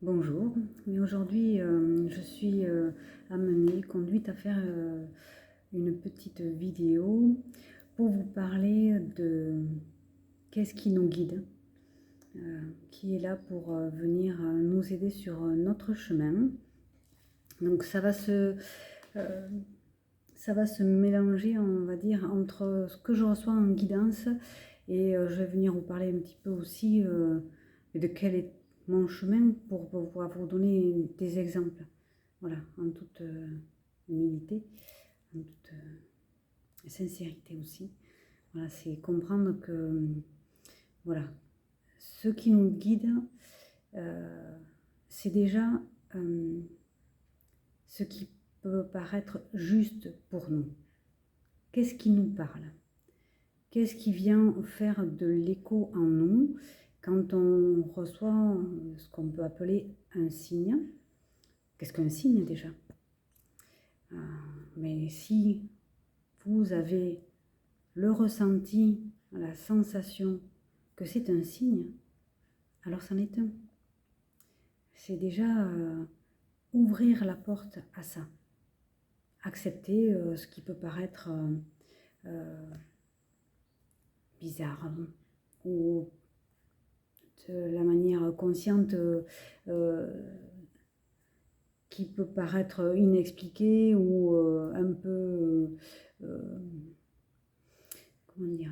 Bonjour, mais aujourd'hui je suis conduite à faire une petite vidéo pour vous parler de qu'est-ce qui nous guide, qui est là pour venir nous aider sur notre chemin. Donc euh, ça va se mélanger, on va dire, entre ce que je reçois en guidance et je vais venir vous parler un petit peu aussi de quel est mon chemin pour pouvoir vous donner des exemples. Voilà, en toute humilité, en toute sincérité aussi. Voilà, c'est comprendre que voilà, ce qui nous guide, c'est déjà ce qui peut paraître juste pour nous. Qu'est-ce qui nous parle? Qu'est-ce qui vient faire de l'écho en nous quand on reçoit ce qu'on peut appeler un signe? Qu'est-ce qu'un signe déjà? Mais si vous avez le ressenti, la sensation que c'est un signe, alors c'en est un. C'est déjà ouvrir la porte à ça. Accepter ce qui peut paraître bizarre, hein, ou de la manière consciente qui peut paraître inexpliquée ou un peu, comment dire,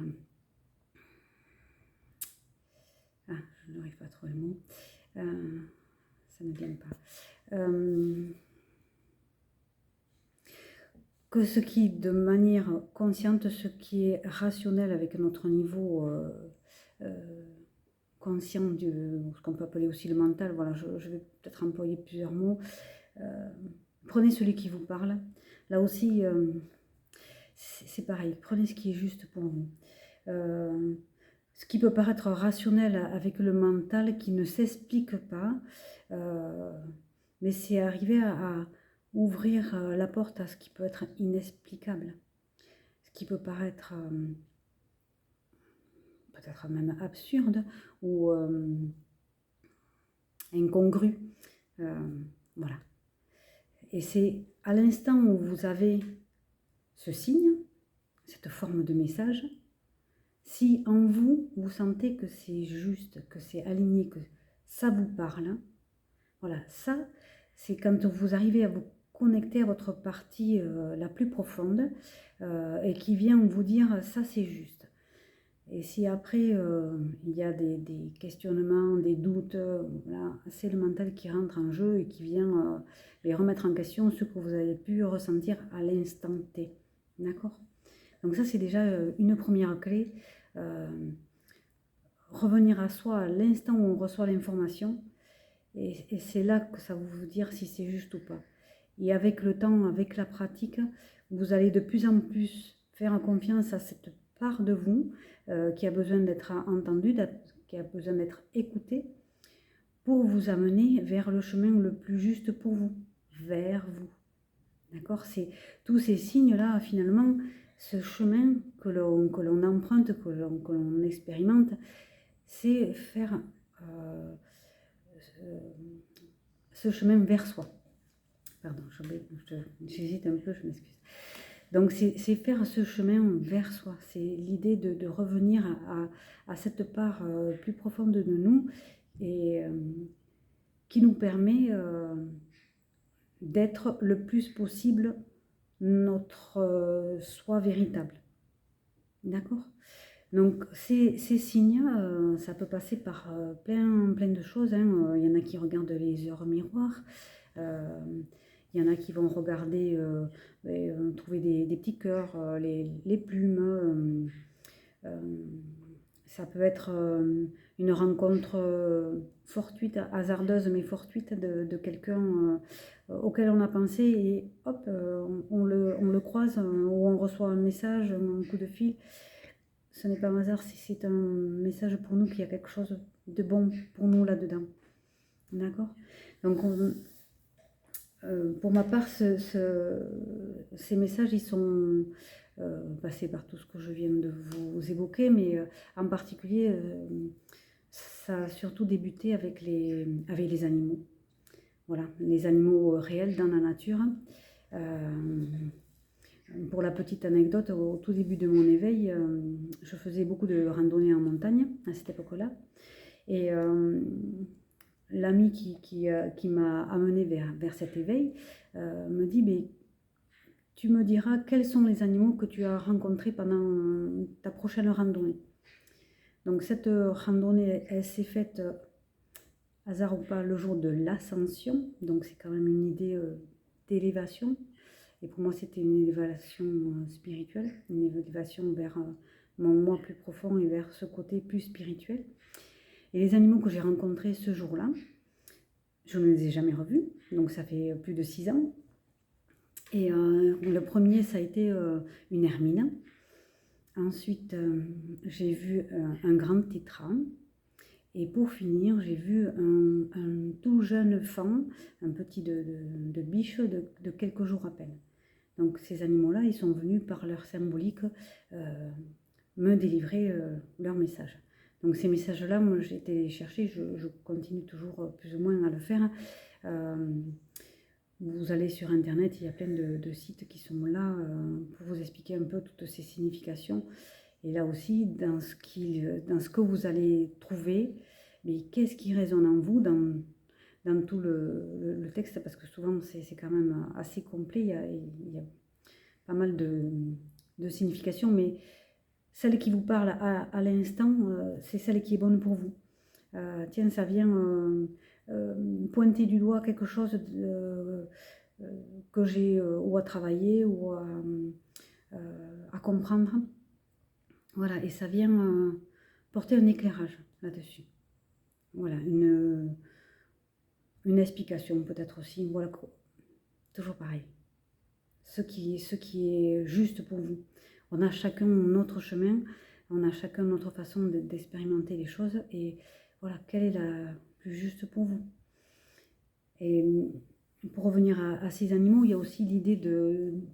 je n'arrive pas à trouver le mot, ça ne vient pas. Que ce qui, de manière consciente, ce qui est rationnel avec notre niveau conscient de ce qu'on peut appeler aussi le mental, voilà, je vais peut-être employer plusieurs mots. Prenez celui qui vous parle. Là aussi, c'est pareil, prenez ce qui est juste pour vous. Ce qui peut paraître rationnel avec le mental, qui ne s'explique pas, mais c'est arriver à ouvrir la porte à ce qui peut être inexplicable, ce qui peut paraître peut-être même absurde ou incongru. Voilà. Et c'est à l'instant où vous avez ce signe, cette forme de message, si en vous, vous sentez que c'est juste, que c'est aligné, que ça vous parle, voilà, ça, c'est quand vous arrivez à vous connecter à votre partie la plus profonde et qui vient vous dire ça c'est juste. Et si après il y a des questionnements, des doutes, voilà, c'est le mental qui rentre en jeu et qui vient remettre en question ce que vous avez pu ressentir à l'instant T. D'accord? Donc ça c'est déjà une première clé. Revenir à soi à l'instant où on reçoit l'information. Et c'est là que ça va vous dire si c'est juste ou pas. Et avec le temps, avec la pratique, vous allez de plus en plus faire confiance à cette part de vous qui a besoin d'être entendue, qui a besoin d'être écoutée pour vous amener vers le chemin le plus juste pour vous, vers vous. D'accord? C'est tous ces signes-là, finalement, ce chemin que l'on emprunte, que l'on expérimente, c'est faire ce chemin vers soi. Pardon, j'hésite un peu, je m'excuse. Donc c'est faire ce chemin vers soi, c'est l'idée de revenir à cette part plus profonde de nous et qui nous permet d'être le plus possible notre soi véritable. D'accord? Donc ces signes, ça peut passer par plein de choses, hein. Il y en a qui regardent les heures miroirs, il y en a qui vont regarder, trouver des petits cœurs, les plumes. Ça peut être une rencontre fortuite, hasardeuse mais fortuite de quelqu'un auquel on a pensé et hop, on le croise ou on reçoit un message, un coup de fil. Ce n'est pas un hasard si c'est un message pour nous qu'il y a quelque chose de bon pour nous là-dedans. D'accord? Donc, pour ma part, ces messages, ils sont passés par tout ce que je viens de vous évoquer, mais en particulier, ça a surtout débuté avec les animaux. voilà, les animaux réels dans la nature. Pour la petite anecdote, au tout début de mon éveil, je faisais beaucoup de randonnées en montagne à cette époque-là. Et l'ami qui m'a amené vers cet éveil me dit, mais tu me diras quels sont les animaux que tu as rencontrés pendant ta prochaine randonnée. Donc cette randonnée, elle s'est faite, hasard ou pas, le jour de l'ascension. Donc c'est quand même une idée d'élévation. Et pour moi, c'était une élévation spirituelle, une élévation vers mon moi plus profond et vers ce côté plus spirituel. Et les animaux que j'ai rencontrés ce jour-là, je ne les ai jamais revus, donc ça fait plus de 6 ans. Et le premier, ça a été une hermine. Ensuite, j'ai vu un grand tétras. Et pour finir, j'ai vu un tout jeune faon, un petit de biche de quelques jours à peine. Donc ces animaux-là, ils sont venus par leur symbolique me délivrer leur message. Donc ces messages-là, moi j'ai été les chercher, je continue toujours plus ou moins à le faire. Vous allez sur internet, il y a plein de sites qui sont là pour vous expliquer un peu toutes ces significations. Et là aussi, dans ce que vous allez trouver, mais qu'est-ce qui résonne en vous dans tout le texte, parce que souvent c'est quand même assez complet, il y a pas mal de significations, mais celle qui vous parle à l'instant, c'est celle qui est bonne pour vous. Tiens, ça vient pointer du doigt quelque chose que j'ai ou à travailler ou à comprendre. Voilà, et ça vient porter un éclairage là-dessus. Voilà, une explication peut-être aussi. Voilà, toujours pareil. Ce qui est juste pour vous. On a chacun notre chemin, on a chacun notre façon d'expérimenter les choses, et voilà, quelle est la plus juste pour vous. Et pour revenir à ces animaux, il y a aussi l'idée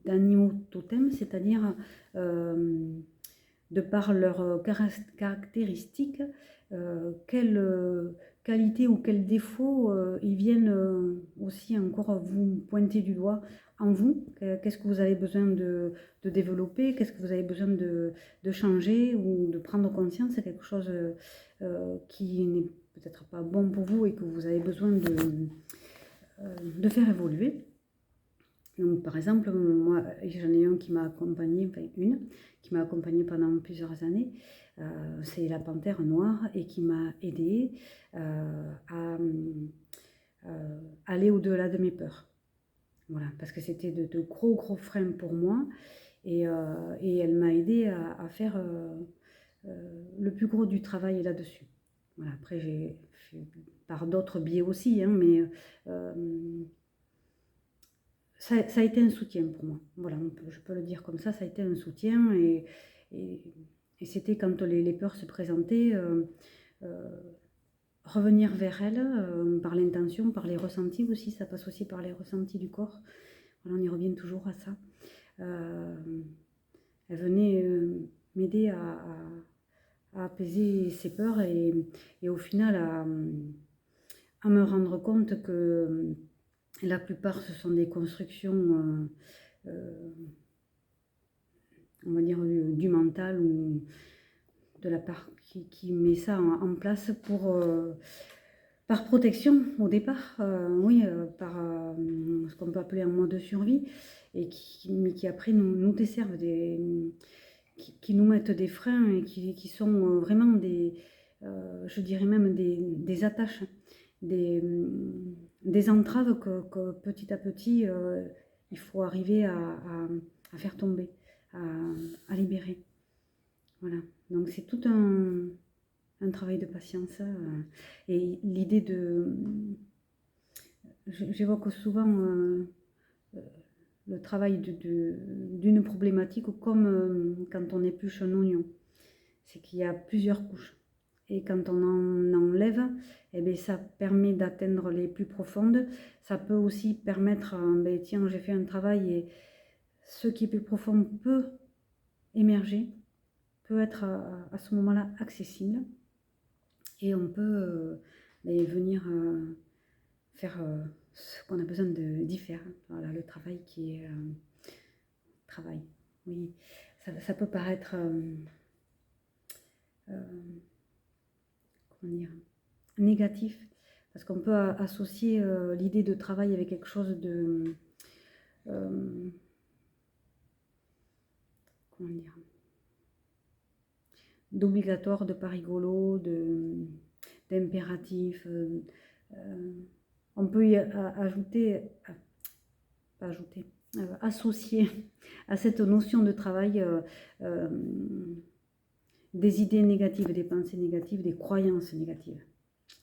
d'animaux totems, c'est-à-dire de par leurs caractéristiques, quelles qualités ou quels défauts ils viennent aussi encore vous pointer du doigt en vous. Qu'est-ce que vous avez besoin de développer, qu'est-ce que vous avez besoin de changer ou de prendre conscience, c'est quelque chose qui n'est peut-être pas bon pour vous et que vous avez besoin de faire évoluer. Donc, par exemple, moi, j'en ai un qui m'a accompagnée, enfin une, qui m'a accompagnée pendant plusieurs années. C'est la panthère noire et qui m'a aidée à aller au-delà de mes peurs. Voilà, parce que c'était de gros freins pour moi. Et elle m'a aidée à faire le plus gros du travail là-dessus. Voilà, après, j'ai fait par d'autres biais aussi, hein, mais ça a été un soutien pour moi. Voilà, je peux le dire comme ça a été un soutien. Et c'était quand les peurs se présentaient, revenir vers elles par l'intention, par les ressentis aussi. Ça passe aussi par les ressentis du corps. Voilà, on y revient toujours à ça. Elle venait m'aider à apaiser ces peurs et au final à me rendre compte que la plupart ce sont des constructions on va dire du mental ou de la part qui met ça en place par protection au départ, oui, par ce qu'on peut appeler un mode de survie, et mais qui après nous desservent, qui nous mettent des freins et qui sont vraiment je dirais même des attaches, des entraves que petit à petit il faut arriver à faire tomber, à libérer. Voilà, donc c'est tout un travail de patience. Et l'idée j'évoque souvent le travail d'une problématique comme quand on épluche un oignon. C'est qu'il y a plusieurs couches. Et quand on en enlève, eh bien, ça permet d'atteindre les plus profondes. Ça peut aussi permettre, ben, tiens, j'ai fait un travail et ce qui est plus profond peut émerger, peut être à ce moment-là accessible. Et on peut venir faire ce qu'on a besoin d'y faire. Voilà, le travail qui est travail. Oui, ça peut paraître comment dire, négatif, parce qu'on peut associer l'idée de travail avec quelque chose de comment dire, d'obligatoire, de pas rigolo, d'impératif. On peut y ajouter, pas ajouter, associer à cette notion de travail des idées négatives, des pensées négatives, des croyances négatives.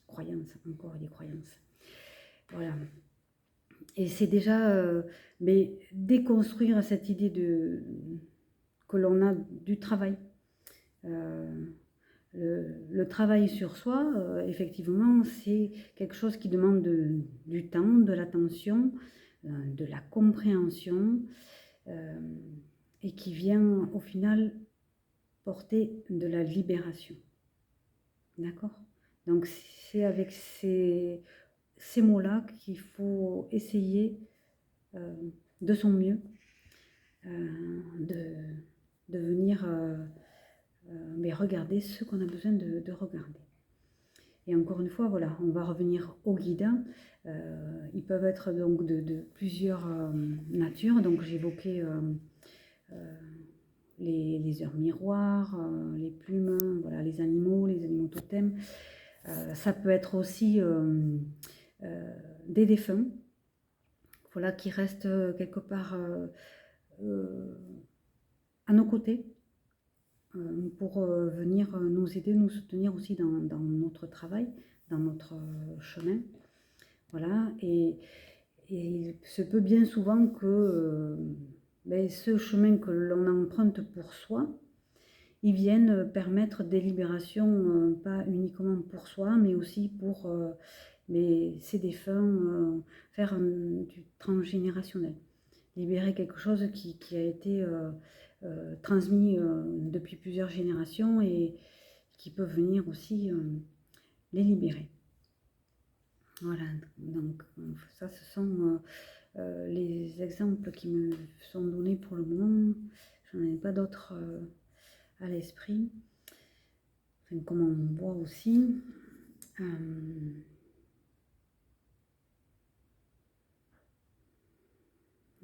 Croyances, encore des croyances. Voilà. Et c'est déjà mais déconstruire cette idée que l'on a du travail. Le travail sur soi, effectivement, c'est quelque chose qui demande du temps, de l'attention, de la compréhension, et qui vient au final porter de la libération. D'accord? Donc c'est avec ces mots-là qu'il faut essayer de son mieux de venir mais regarder ce qu'on a besoin de regarder. Et encore une fois, voilà, on va revenir aux guides. Ils peuvent être donc de plusieurs natures. Donc j'évoquais les heures miroirs, les plumes, voilà, les animaux totems. Ça peut être aussi des défunts, voilà, qui restent quelque part à nos côtés pour venir nous aider, nous soutenir aussi dans notre travail, dans notre chemin. Voilà, et il se peut bien souvent que ce chemin que l'on emprunte pour soi, ils viennent permettre des libérations, pas uniquement pour soi, mais aussi pour ces défunts, faire du transgénérationnel. Libérer quelque chose qui a été transmis depuis plusieurs générations et qui peut venir aussi les libérer. Voilà, donc ça ce sont les exemples qui me sont donnés pour le moment. Je n'en ai pas d'autres à l'esprit. Enfin, comme on voit aussi.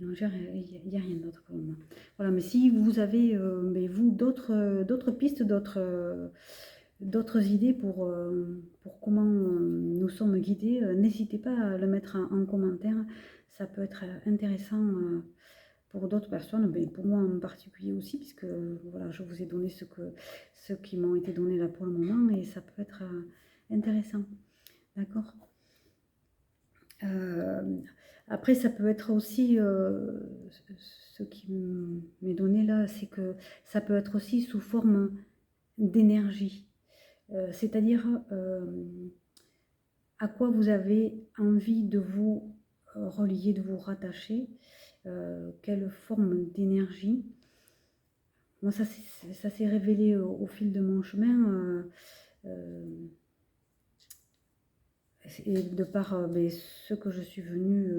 Non, il n'y a rien d'autre pour moi. Voilà, mais si vous avez, vous, d'autres pistes, d'autres idées pour comment nous sommes guidés, n'hésitez pas à le mettre en commentaire. Ça peut être intéressant pour d'autres personnes, mais pour moi en particulier aussi, puisque voilà, je vous ai donné ceux qui m'ont été donnés là pour le moment, et ça peut être intéressant. D'accord? Après, ça peut être aussi, ce qui m'est donné là, c'est que ça peut être aussi sous forme d'énergie. C'est-à-dire à quoi vous avez envie de vous relier, de vous rattacher, quelle forme d'énergie. Moi, ça s'est révélé au fil de mon chemin. Et de par ce que je suis venue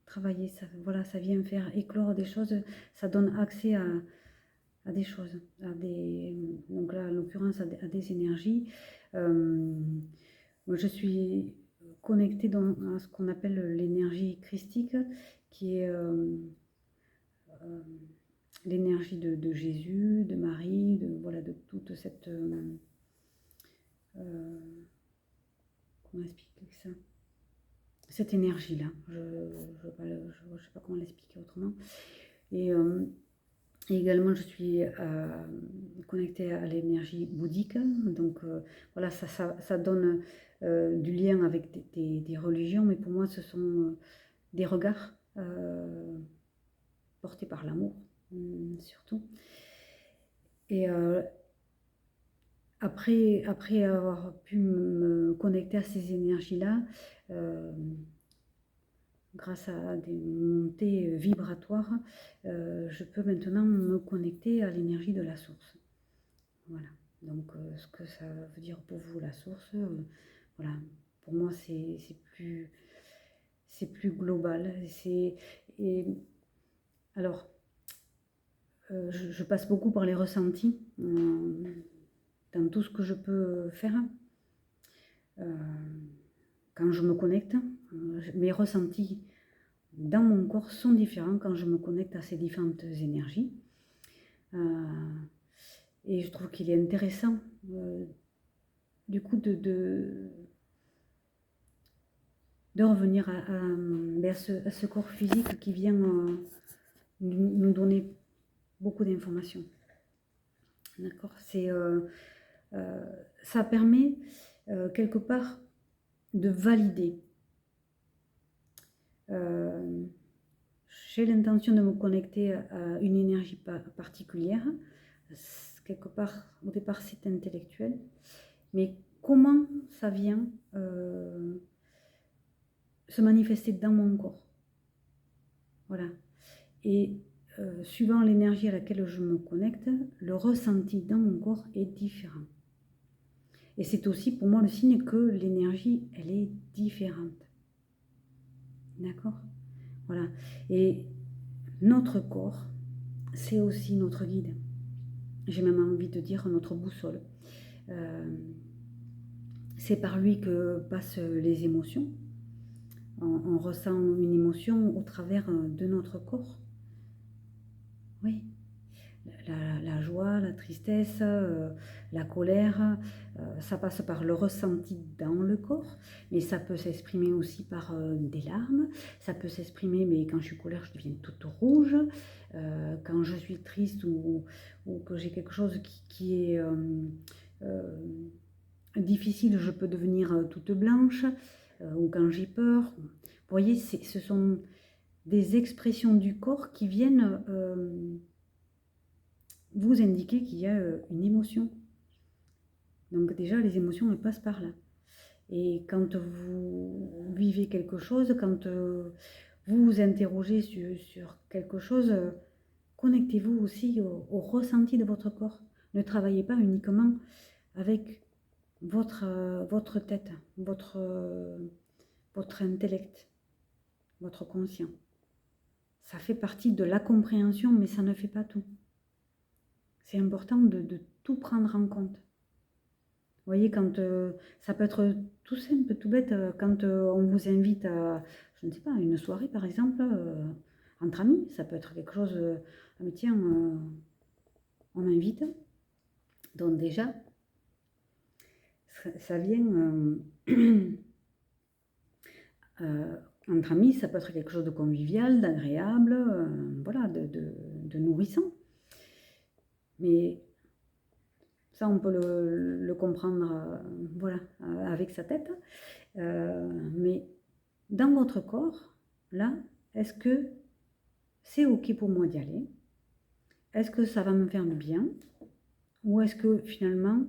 travailler, ça, voilà, ça vient faire éclore des choses, ça donne accès à des choses, donc là en l'occurrence à des énergies. Moi, je suis connectée à ce qu'on appelle l'énergie christique, qui est l'énergie de Jésus, de Marie, voilà, de toute cette... comment expliquer ça? Cette énergie-là. Je ne sais pas comment l'expliquer autrement. Et également, je suis connectée à l'énergie bouddhique. Donc, voilà, ça donne du lien avec des religions, mais pour moi, ce sont des regards portés par l'amour, surtout. Et après avoir pu me connecter à ces énergies-là, grâce à des montées vibratoires, je peux maintenant me connecter à l'énergie de la source. Voilà. Donc, ce que ça veut dire pour vous, la source, voilà. Pour moi, c'est plus c'est plus global. Et alors, je passe beaucoup par les ressentis dans tout ce que je peux faire. Quand je me connecte, mes ressentis dans mon corps sont différents quand je me connecte à ces différentes énergies. Et je trouve qu'il est intéressant, du coup, de revenir à ce corps physique qui vient nous donner beaucoup d'informations. D'accord, ça permet quelque part de valider. J'ai l'intention de me connecter à une énergie particulière. Quelque part, au départ, c'est intellectuel. Mais comment ça vient se manifester dans mon corps? Voilà. Et suivant l'énergie à laquelle je me connecte, le ressenti dans mon corps est différent. Et c'est aussi pour moi le signe que l'énergie, elle est différente. D'accord? Voilà. Et notre corps, c'est aussi notre guide. J'ai même envie de dire notre boussole. C'est par lui que passent les émotions. On ressent une émotion au travers de notre corps. Oui. La joie, la tristesse, la colère, ça passe par le ressenti dans le corps, mais ça peut s'exprimer aussi par des larmes, ça peut s'exprimer, mais quand je suis colère, je deviens toute rouge, quand je suis triste ou que j'ai quelque chose qui est difficile, je peux devenir toute blanche, ou quand j'ai peur. Vous voyez, ce sont des expressions du corps qui viennent vous indiquer qu'il y a une émotion. Donc déjà, les émotions, elles passent par là. Et quand vous vivez quelque chose, quand vous vous interrogez sur quelque chose, connectez-vous aussi au ressenti de votre corps. Ne travaillez pas uniquement avec votre tête, votre intellect, votre conscient. Ça fait partie de la compréhension, mais ça ne fait pas tout. C'est important de tout prendre en compte. Vous voyez, quand ça peut être tout simple, tout bête, quand on vous invite à, je ne sais pas, une soirée par exemple, entre amis, ça peut être quelque chose, ah mais tiens, on m'invite. Donc déjà, ça vient, entre amis, ça peut être quelque chose de convivial, d'agréable, voilà, de nourrissant. Mais ça, on peut le comprendre voilà, avec sa tête. Mais dans votre corps, là, est-ce que c'est OK pour moi d'y aller? Est-ce que ça va me faire du bien? Ou est-ce que finalement,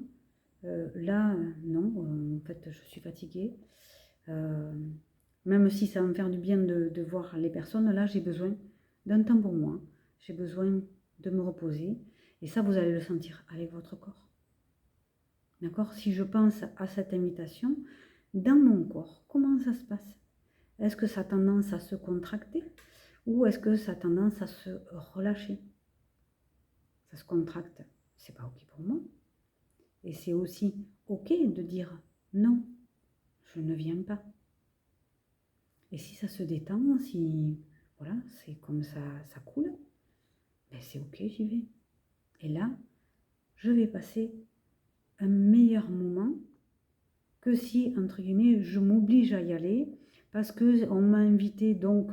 là, non, en fait, je suis fatiguée. Même si ça va me faire du bien de voir les personnes, là, j'ai besoin d'un temps pour moi. J'ai besoin de me reposer. Et ça, vous allez le sentir avec votre corps. D'accord? Si je pense à cette invitation, dans mon corps, comment ça se passe? Est-ce que ça a tendance à se contracter ou est-ce que ça a tendance à se relâcher? Ça se contracte, c'est pas OK pour moi. Et c'est aussi OK de dire non, je ne viens pas. Et si ça se détend, si voilà, c'est comme ça, ça coule, ben c'est OK, j'y vais. Et là, je vais passer un meilleur moment que si, entre guillemets, je m'oblige à y aller parce qu'on m'a invité, donc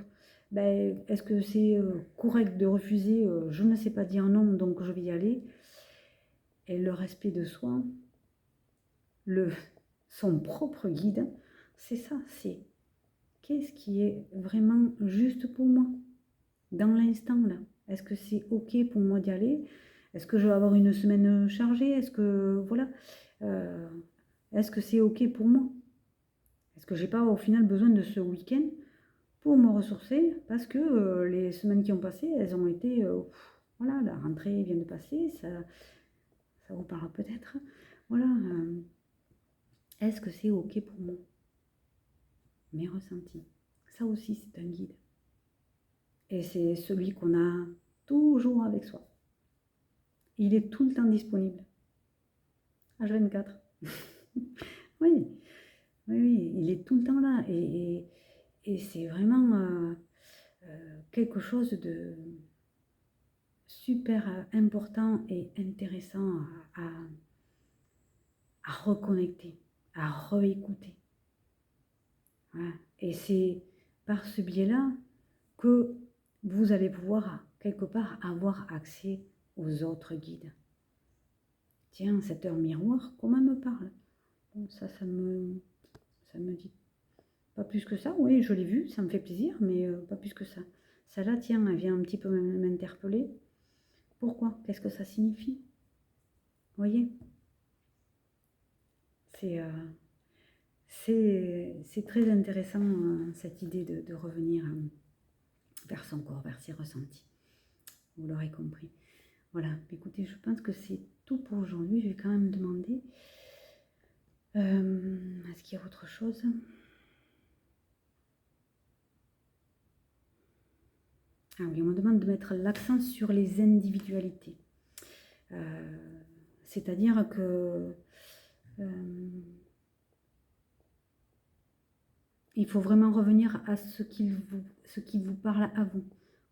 ben, est-ce que c'est correct de refuser? Je ne sais pas dire non, donc je vais y aller. Et le respect de soi, son propre guide, c'est ça, c'est qu'est-ce qui est vraiment juste pour moi dans l'instant là. Est-ce que c'est OK pour moi d'y aller? Est-ce que je vais avoir une semaine chargée? Est-ce que voilà, est-ce que c'est OK pour moi? Est-ce que j'ai pas au final besoin de ce week-end pour me ressourcer parce que les semaines qui ont passé, elles ont été voilà, la rentrée vient de passer, ça vous parlera peut-être. Voilà, est-ce que c'est OK pour moi? Mes ressentis. ça aussi c'est un guide. Et c'est celui qu'on a toujours avec soi. Il est tout le temps disponible. H24. Oui, oui, il est tout le temps là. Et c'est vraiment quelque chose de super important et intéressant à reconnecter, à réécouter. Voilà. Et c'est par ce biais-là que vous allez pouvoir quelque part avoir accès aux autres guides. Tiens, cette heure miroir, comment elle me parle? Bon, ça me dit pas plus que ça. Oui, je l'ai vu, ça me fait plaisir, mais pas plus que ça. Ça là, tiens, elle vient un petit peu m'interpeller. Pourquoi? Qu'est-ce que ça signifie? Vous voyez? C'est très intéressant, cette idée de revenir vers son corps, vers ses ressentis. Vous l'aurez compris. Voilà, écoutez, je pense que c'est tout pour aujourd'hui. Je vais quand même demander, est-ce qu'il y a autre chose? Ah oui, on me demande de mettre l'accent sur les individualités. C'est-à-dire que il faut vraiment revenir à ce qui vous parle à vous.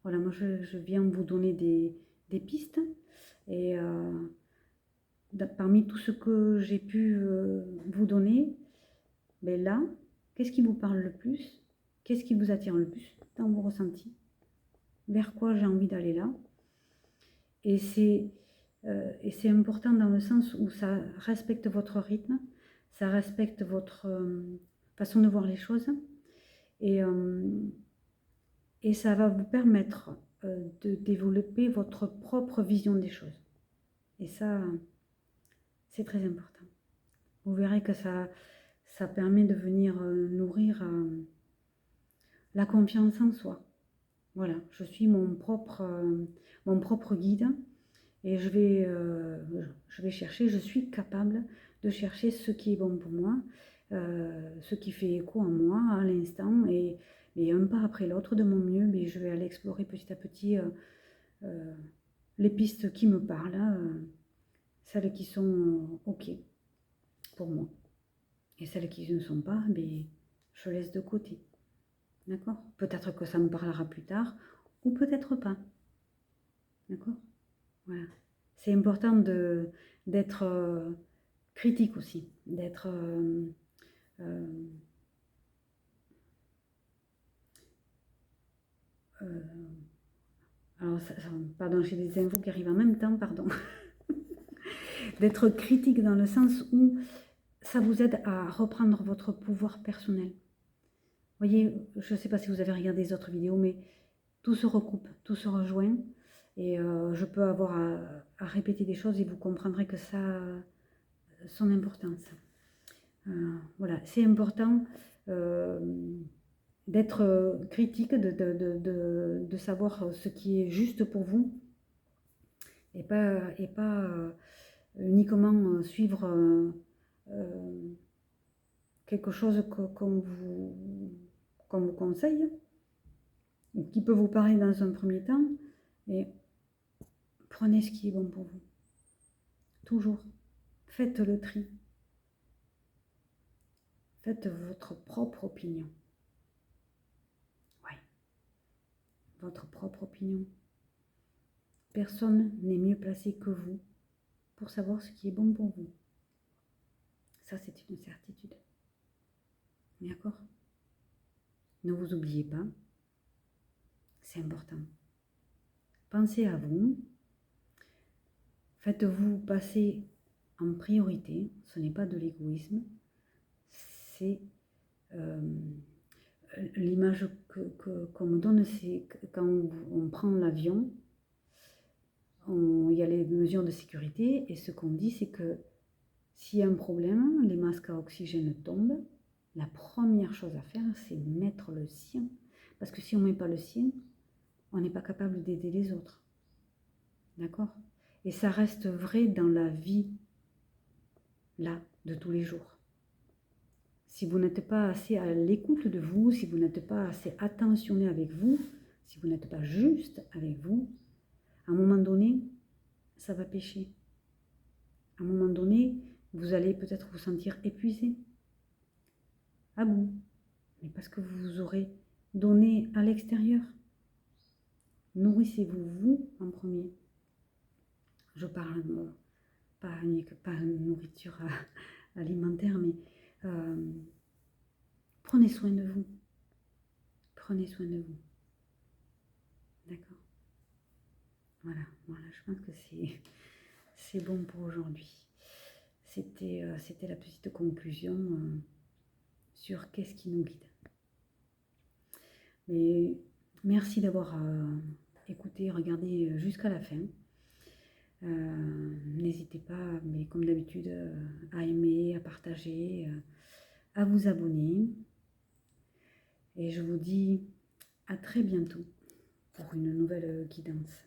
Voilà, moi je viens vous donner des pistes. Et parmi tout ce que j'ai pu vous donner, ben là, qu'est-ce qui vous parle le plus? Qu'est-ce qui vous attire le plus dans vos ressentis? Vers quoi j'ai envie d'aller là? Et c'est important dans le sens où ça respecte votre rythme, ça respecte votre façon de voir les choses. Et, et ça va vous permettre de développer votre propre vision des choses. Et ça, c'est très important. Vous verrez que ça permet de venir nourrir la confiance en soi. Voilà, je suis mon propre guide et je vais chercher, je suis capable de chercher ce qui est bon pour moi, ce qui fait écho en moi à l'instant et un pas après l'autre de mon mieux, mais je vais aller explorer petit à petit les pistes qui me parlent, celles qui sont OK pour moi. Et celles qui ne sont pas, mais je laisse de côté. D'accord? Peut-être que ça me parlera plus tard, ou peut-être pas. D'accord? Voilà. C'est important d'être critique aussi, d'être alors, pardon, j'ai des infos qui arrivent en même temps, pardon. D'être critique dans le sens où ça vous aide à reprendre votre pouvoir personnel. Vous voyez, je ne sais pas si vous avez regardé les autres vidéos, mais tout se recoupe, tout se rejoint. Et je peux avoir à répéter des choses et vous comprendrez que ça a son importance. Voilà, c'est important d'être critique, de savoir ce qui est juste pour vous et pas uniquement suivre quelque chose qu'on vous conseille, ou qui peut vous parler dans un premier temps, et prenez ce qui est bon pour vous. Toujours. Faites le tri. Faites votre propre opinion. Oui. Votre propre opinion. Personne n'est mieux placé que vous pour savoir ce qui est bon pour vous. Ça, c'est une certitude. D'accord? Ne vous oubliez pas. C'est important. Pensez à vous. Faites-vous passer en priorité. Ce n'est pas de l'égoïsme. C'est l'image qu'on me donne, c'est quand on prend l'avion, il y a les mesures de sécurité et ce qu'on dit, c'est que s'il y a un problème, les masques à oxygène tombent, la première chose à faire, c'est mettre le sien. Parce que si on ne met pas le sien, on n'est pas capable d'aider les autres. D'accord? Et ça reste vrai dans la vie, là, de tous les jours. Si vous n'êtes pas assez à l'écoute de vous, si vous n'êtes pas assez attentionné avec vous, si vous n'êtes pas juste avec vous, à un moment donné, ça va pêcher. À un moment donné, vous allez peut-être vous sentir épuisé, à bout, mais parce que vous vous aurez donné à l'extérieur. Nourrissez-vous, vous, en premier. Je parle pas nourriture alimentaire, mais prenez soin de vous. Prenez soin de vous. D'accord? Voilà, je pense que c'est bon pour aujourd'hui. C'était la petite conclusion sur qu'est-ce qui nous guide. Mais merci d'avoir écouté, regardé jusqu'à la fin. N'hésitez pas, mais comme d'habitude, à aimer, à partager, à vous abonner. Et je vous dis à très bientôt pour une nouvelle guidance.